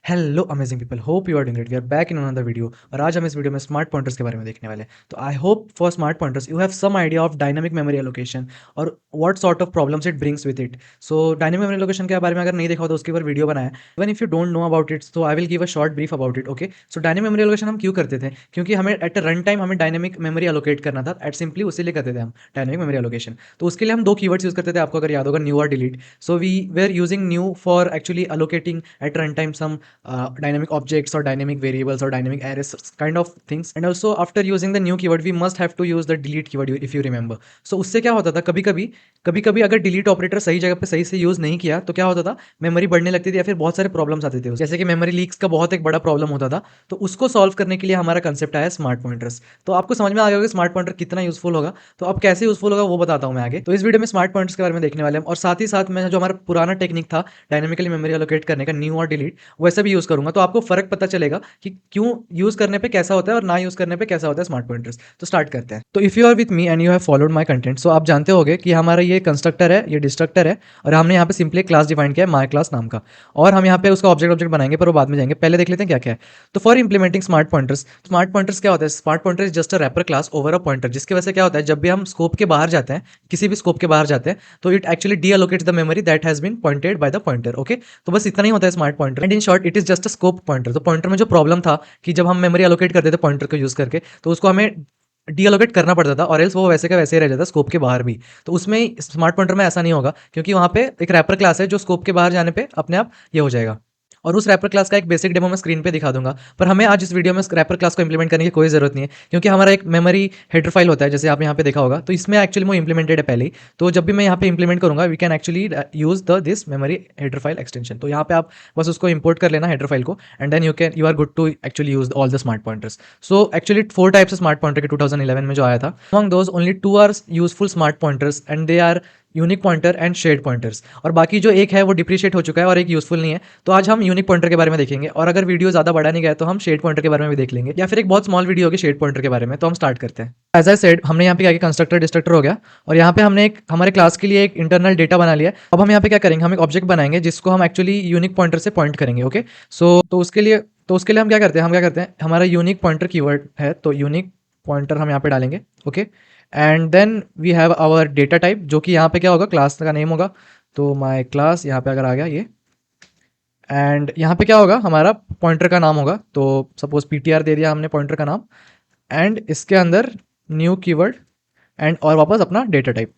Hello amazing people, hope you are doing great. We are back in another video. और आज हम इस video में स्मार्ट पॉइंटर्स के बारे में देखने वाले हैं। तो I hope for smart pointers you have some idea of dynamic memory allocation और what sort of problems it brings with it. So dynamic memory allocation के बारे में अगर नहीं देखा हो तो उसके ऊपर वीडियो बनाया है। Even if you don't know about it तो I will give a short brief about it. Okay, so dynamic memory allocation हम क्यों करते थे? क्योंकि हमें एट अ रन टाइम हमें डायनामिक मेमोरी एलोकेट करना था। एट सिंपली उसी लिए करते थे हम डायनामिक मेमोरी एलोकेशन। तो उसके लिए हम दो कीवर्ड्स यूज करते थे, आपको अगर याद होगा, न्यू और delete. So we were using new for actually allocating at run time some dynamic objects or dynamic variables or dynamic arrays kind of things. And also after using the new keyword we must have to use the delete keyword if you remember. So उससे क्या होता था, कभी कभी अगर delete operator सही जगह पे सही से यूज नहीं किया तो क्या होता था, मेमोरी बढ़ने लगती थी या फिर बहुत सारे प्रॉब्लम्स आते थे। जैसे कि मेमोरी लीक्स का बहुत एक बड़ा प्रॉब्लम होता था। तो उसको सॉल्व करने के लिए हमारा कंसेप्ट आया स्मार्ट पॉइंटर्स। तो आपको समझ में आ गया होगा स्मार्ट पॉइंटर कितना यूजफुल होगा। तो अब कैसे यूजफुल होगा वो बताता हूँ मैं आगे। तो इस वीडियो में स्मार्ट पॉइंटर्स के बारे में देखने वाले हैं और साथ ही साथ में जो हमारा पुराना टेक्निक था डायनेमिकली मेमोरी एलोकेट करने का, न्यू और डिलीट, वैसा भी यूज़ करूँगा। तो आपको फ़र्क पता चलेगा कि क्यों यूज़ करने पे कैसा होता है और ना यूज़ करने पे कैसा होता है स्मार्ट पॉइंटर्स। तो स्टार्ट करते हैं। तो if you are with me and you have followed my content, so आप जानते होंगे कि हमारा ये कंस्ट्रक्टर है, ये डिस्ट्रक्टर है, और हमने यहाँ पे सिंपली क्लास डिफाइन किया है माय क्लास नाम का। और हम यहाँ पे उसका ऑब्जेक्ट ऑब्जेक्ट बनाएंगे, पर वो बाद में जाएंगे। पहले देख लेते हैं क्या क्या है। तो फॉर इंप्लीमेंटिंग स्मार्ट पॉइंटर्स क्या होता है? Smart pointer is just a rapper class over a pointer, जिसकी वजह से क्या होता है, जब भी हम स्कोप के बाहर जाते हैं, किसी भी स्कोप के बाहर जाते हैं, तो it actually deallocates the memory that has been pointed by the pointer. Okay, तो बस इतना ही होता है smart pointer. And in short it is just a scope pointer. तो पॉइंटर में जो प्रॉब्लम था कि जब हम मेमोरी अलोकेट करते थे पॉइंटर को यूज करके, तो उसको हमें डी अलोकेट करना पड़ता था, और एल्स वो वैसे का वैसे ही रह जाता स्कोप के बाहर भी। तो उसमें स्मार्ट पॉइंटर में ऐसा नहीं होगा, क्योंकि वहाँ पे एक रैपर क्लास है जो स्कोप के बाहर जाने पे अपने आप ये हो जाएगा। और उस रैपर क्लास का एक बेसिक डेमो मैं स्क्रीन पे दिखा दूंगा। पर हमें आज इस वीडियो में रैपर क्लास को इंप्लीमेंट करने की कोई जरूरत नहीं है, क्योंकि हमारा एक मेमोरी हेडर फाइल होता है, जैसे आप यहाँ पे देखा होगा। तो इसमें एक्चुअली वो इंप्लीमेंटेड है पहले ही। तो जब भी मैं यहाँ पे इंप्लीमेंट करूंगा we can actually use the this memory header file extension. तो यहाँ पे आप बस उसको इंपोर्ट कर लेना हेडर फाइल को, and then you are good to actually use all the smart pointers. So actually 4 types of smart pointer के 2011 में जो आया था, among those only 2 are useful smart pointers and they are unique pointer and shared pointers. और बाकी जो एक है वो डिप्रिशिएट हो चुका है और एक यूजफुल नहीं है। तो आज हम यूनिक पॉइंटर के बारे में देखेंगे, और अगर वीडियो ज़्यादा बड़ा नहीं गया तो हम शेड पॉइंटर के बारे में भी देख लेंगे, या फिर एक बहुत स्मॉल वीडियो होगी शेड पॉइंटर के बारे में। तो हम स्टार्ट करते हैं। एज आई सेड, हमने यहाँ पे क्या किया, कंस्ट्रक्टर डिस्ट्रक्टर हो गया, और यहाँ पे हमने एक हमारे क्लास के लिए एक इंटरनल डेटा बना लिया। अब हम यहाँ पे क्या करेंगे, हम एक ऑब्जेक्ट बनाएंगे जिसको हम एक्चुअली यूनिक पॉइंटर से पॉइंट करेंगे। ओके, सो तो उसके लिए हम क्या करते हैं, हमारा यूनिक पॉइंटर कीवर्ड है, तो यूनिक पॉइंटर हम यहाँ पे डालेंगे। Okay, and then we have our data type, जो कि यहाँ पे क्या होगा, क्लास का नेम होगा। तो माय क्लास यहाँ पे अगर आ गया ये, एंड यहाँ पे क्या होगा, हमारा पॉइंटर का नाम होगा। तो सपोज पीटीआर दे दिया हमने पॉइंटर का नाम, एंड इसके अंदर न्यू कीवर्ड, एंड और वापस अपना डेटा टाइप।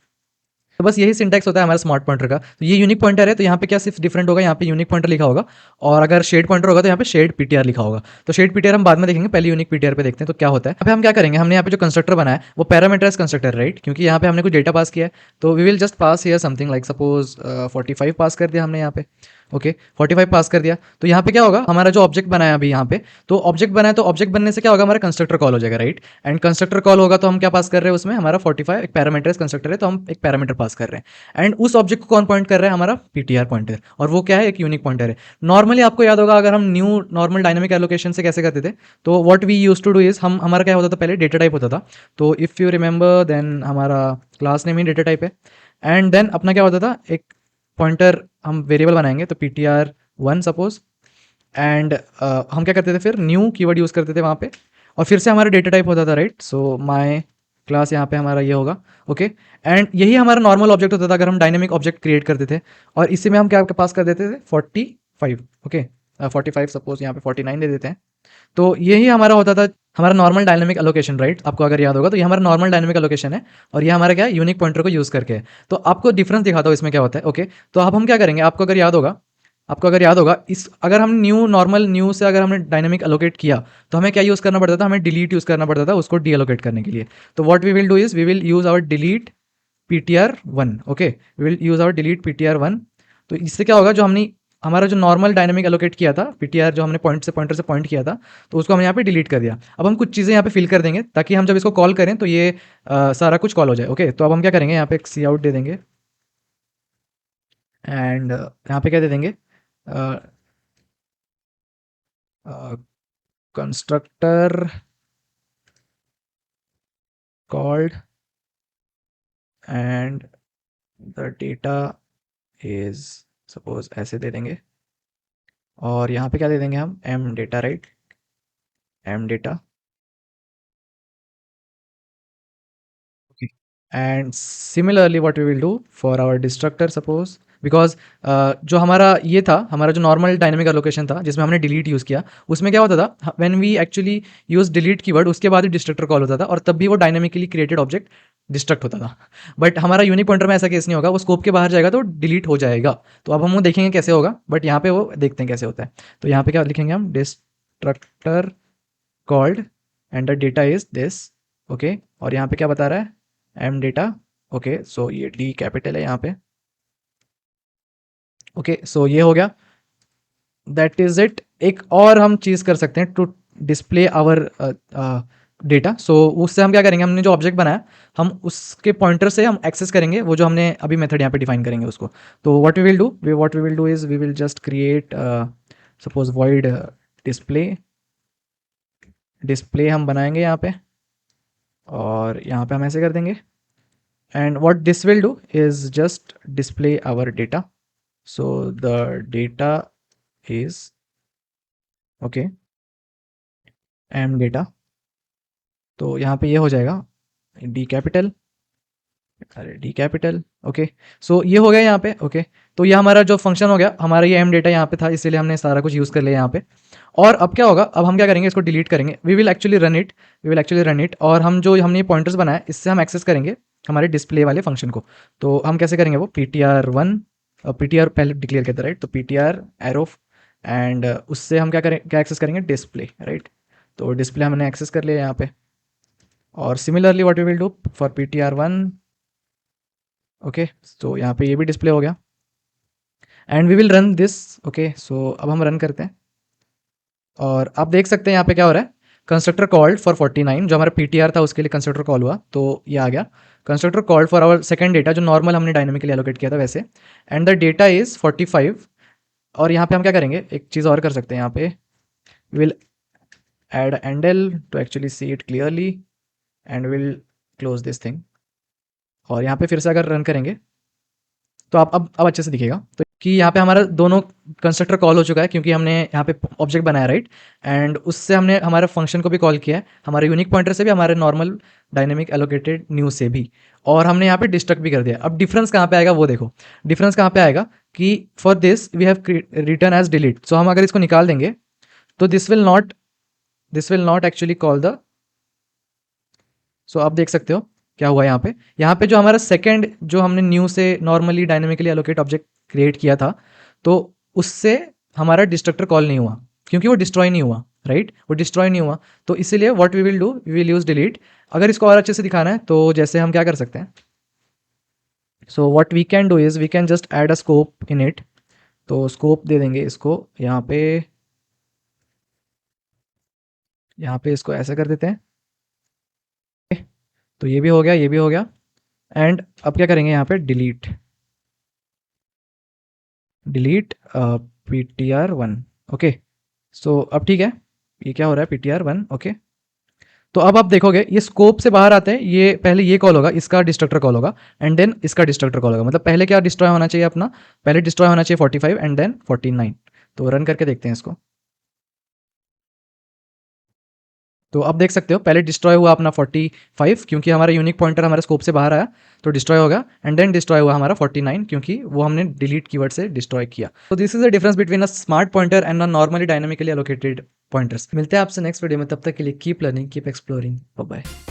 तो बस यही सिंटैक्स होता है हमारे स्मार्ट पॉइंटर का। तो ये यूनिक पॉइंटर है, तो यहाँ पे क्या सिर्फ डिफरेंट होगा, यहाँ पे यूनिक पॉइंटर लिखा होगा, और अगर शेड पॉइंटर होगा तो यहाँ पे शेड पीटीआर लिखा होगा। तो शेड पीटीआर हम बाद में देखेंगे, पहले यूनिक पीटीआर पे देखते हैं तो क्या होता है। अब हम क्या करेंगे, हमने यहाँ पे जो कंस्ट्रक्टर बनाया है वो पैरामीटराइज कंस्ट्रक्टर, राइट, क्योंकि यहाँ पे हमने कुछ डेटा पास किया है। तो we will just pass here something like suppose 45 pass कर दिया हमने यहाँ पे। ओके, 45 पास कर दिया। तो यहाँ पे क्या होगा, हमारा जो ऑब्जेक्ट बनाया अभी यहाँ पे, तो ऑब्जेक्ट बनाया, तो ऑब्जेक्ट बनने से क्या होगा, हमारा कंस्ट्रक्टर कॉल हो जाएगा, राइट। एंड कंस्ट्रक्टर कॉल होगा तो हम क्या पास कर रहे हैं उसमें, हमारा 45 एक पैरामीटराइज कंस्ट्रक्टर है, तो हम एक पैरामीटर पास कर रहे हैं। एंड उस ऑब्जेक्ट को कौन पॉइंट कर रहा है, हमारा पीटीआर पॉइंटर, और वो क्या है, एक यूनिक पॉइंटर है। नॉर्मली आपको याद होगा, अगर हम न्यू नॉर्मल डायनामिक एलोकेशन से कैसे करते थे, तो what we use to do is, हम हमारा क्या होता था, पहले डेटा टाइप होता था। तो इफ़ यू रिमेंबर देन हमारा क्लास नेम ही डेटा टाइप है। एंड देन अपना क्या होता था, एक पॉइंटर हम वेरिएबल बनाएंगे, तो ptr1 सपोज। एंड हम क्या करते थे, फिर न्यू कीवर्ड यूज़ करते थे वहाँ पे, और फिर से हमारा डेटा टाइप होता था, राइट। सो माय क्लास यहाँ पे हमारा ये होगा। ओके, एंड यही हमारा नॉर्मल ऑब्जेक्ट होता था अगर हम डायनेमिक ऑब्जेक्ट क्रिएट करते थे, और इसी में हम क्या पास कर देते थे, 45। ओके, 45 सपोज यहाँ पे 49 दे देते हैं। तो यही हमारा होता था, हमारा नॉर्मल डायनेमिक एलोकेशन, राइट। आपको अगर याद होगा तो ये हमारा नॉर्मल डायनेमिक एलोकेशन है, और ये हमारा क्या है, यूनिक पॉइंटर को यूज़ करके है। तो आपको डिफरेंस दिखाता हूँ इसमें क्या होता है। ओके, तो अब हम क्या करेंगे, आपको अगर याद होगा इस, अगर हम नॉर्मल न्यू से अगर हमने डायनेमिक एलोकेट किया, तो हमें क्या यूज़ करना पड़ता था, हमें डिलीट यूज़ करना पड़ता था उसको डी एलोकेट करने के लिए। तो what we will do is we will use our delete ptr1। Okay, we will use our delete ptr1। तो इससे क्या होगा, जो हमने हमारा जो नॉर्मल डायनेमिक एलोकेट किया था ptr, जो हमने पॉइंटर से पॉइंट किया था, तो उसको हम यहाँ पे डिलीट कर दिया। अब हम कुछ चीज़ें यहाँ पे फिल कर देंगे, ताकि हम जब इसको कॉल करें तो ये सारा कुछ कॉल हो जाए। ओके, तो अब हम क्या करेंगे, यहाँ पे एक सी आउट दे देंगे, एंड यहाँ पे क्या दे देंगे, constructor called and the data is, suppose ऐसे दे देंगे। और यहाँ पे क्या दे देंगे हम, M data, right, M data. And similarly what we will do for our destructor, suppose because जो हमारा ये था, हमारा जो नॉर्मल डायनेमिक एलोकेशन था जिसमें हमने डिलीट यूज़ किया, उसमें क्या होता था, when we actually use delete keyword उसके बाद ही डिस्ट्रक्टर कॉल होता था और तब भी वो डायनेमिकली क्रिएटेड ऑब्जेक्ट डिस्ट्रक्ट होता था। बट हमारा यूनिक पॉइंटर में ऐसा केस नहीं होगा, वो स्कोप के बाहर जाएगा तो डिलीट हो जाएगा। तो अब हम वो देखेंगे कैसे होगा, बट यहाँ पे वो देखते हैं कैसे होता है। तो यहाँ पे क्या लिखेंगे हम, destructor called and the data is this, okay. और यहाँ पे क्या बता रहा है, एम डेटा, ओके। सो ये डी कैपिटल है यहाँ पे, ओके। सो ये हो गया, दैट इज इट। एक और हम चीज़ कर सकते हैं टू डिस्प्ले आवर डेटा। सो उससे हम क्या करेंगे, हमने जो ऑब्जेक्ट बनाया हम उसके पॉइंटर से हम एक्सेस करेंगे वो जो हमने अभी मेथड यहाँ पे डिफाइन करेंगे उसको। तो what we will do is we will just create suppose void display, display हम बनाएंगे यहाँ पे, और यहाँ पे हम ऐसे कर देंगे। and what this will do is just display our data. So the data is, okay, m data। तो यहाँ पे ये हो जाएगा डी कैपिटल, अरे डी कैपिटल, ओके। सो ये हो गया यहाँ पे, ओके। तो ये हमारा जो फंक्शन हो गया, हमारा ये एम डेटा यहाँ पे था इसीलिए हमने सारा कुछ यूज़ कर लिया यहाँ पे। और अब क्या होगा, अब हम क्या करेंगे, इसको डिलीट करेंगे, we will actually run it. और हम जो हमने पॉइंटर्स बनाया इससे हम एक्सेस करेंगे हमारे डिस्प्ले वाले फंक्शन को। तो हम कैसे करेंगे वो, P T R one, P T R पहले डिक्लेयर करते राइट, तो P T R arrow, and उससे हम क्या करें, क्या एक्सेस करेंगे, डिस्प्ले, राइट। तो डिस्प्ले हमने एक्सेस कर लिया यहाँ पे। और similarly what we will do for P T R one, okay. तो यहाँ पे ये भी डिस्प्ले हो गया and we will run this, okay. So अब हम रन करते हैं और आप देख सकते हैं यहाँ पे क्या हो रहा है, कंस्ट्रक्टर कॉल्ड फॉर 49, जो हमारा पीटीआर था उसके लिए कंस्ट्रक्टर कॉल हुआ, तो ये आ गया constructor called for our second data जो नॉर्मल हमने डायनेमिकली एलोकेट किया था वैसे, एंड द डेटा इज 45। और यहाँ पे हम क्या करेंगे, एक चीज़ और कर सकते हैं यहाँ पे, will add endl to actually see it clearly and will close this thing. और यहाँ पे फिर से अगर रन करेंगे तो आप अब अच्छे से दिखेगा, तो कि यहाँ पे हमारा दोनों कंस्ट्रक्टर कॉल हो चुका है क्योंकि हमने यहाँ पे ऑब्जेक्ट बनाया, राइट। एंड उससे हमने हमारे फंक्शन को भी कॉल किया है, हमारे यूनिक पॉइंटर से भी, हमारे नॉर्मल डायनेमिक एलोकेटेड न्यू से भी। और हमने यहाँ पे डिस्ट्रक्ट भी कर दिया। अब डिफरेंस कहाँ पे आएगा वो देखो, डिफरेंस कहाँ पे आएगा कि for this we have return as delete. So हम अगर इसको निकाल देंगे तो this will not actually call the, so आप देख सकते हो क्या हुआ यहाँ पे। यहाँ पे जो हमारा सेकंड जो हमने न्यू से normally dynamically allocate object create किया था, तो उससे हमारा डिस्ट्रक्टर कॉल नहीं हुआ क्योंकि वो डिस्ट्रॉय नहीं हुआ, राइट, वो डिस्ट्रॉय नहीं हुआ। तो इसीलिए what we will do, we will use delete. अगर इसको और अच्छे से दिखाना है तो जैसे हम क्या कर सकते हैं, so what we can do is we can just add a scope in it. तो स्कोप दे देंगे इसको यहाँ पे इसको ऐसे कर देते हैं। तो ये भी हो गया, ये भी हो गया। एंड अब क्या करेंगे यहाँ पे, delete, delete P T R one, okay. So अब ठीक है, ये क्या हो रहा है, P T R one, okay. तो अब आप देखोगे ये स्कोप से बाहर आते हैं, ये पहले ये कॉल होगा, इसका डिस्ट्रक्टर कॉल होगा, एंड देन इसका डिस्ट्रक्टर कॉल होगा। मतलब पहले क्या डिस्ट्रॉय होना चाहिए अपना, पहले डिस्ट्रॉय होना चाहिए 45 एंड देन 49। तो रन करके देखते हैं इसको। तो अब देख सकते हो पहले डिस्ट्रॉय हुआ अपना 45 क्योंकि हमारा यूनिक पॉइंटर हमारे स्कोप से बाहर आया तो डिस्ट्रॉय हो गया, एंड देन डिस्ट्रॉय हुआ हमारा 49 क्योंकि वो हमने डिलीट कीवर्ड से डिस्ट्रॉय किया। तो this is the difference between a smart pointer and a normally dynamically allocated pointers. मिलते हैं आपसे नेक्स्ट वीडियो में, तब तक के लिए keep learning, keep exploring, bye bye.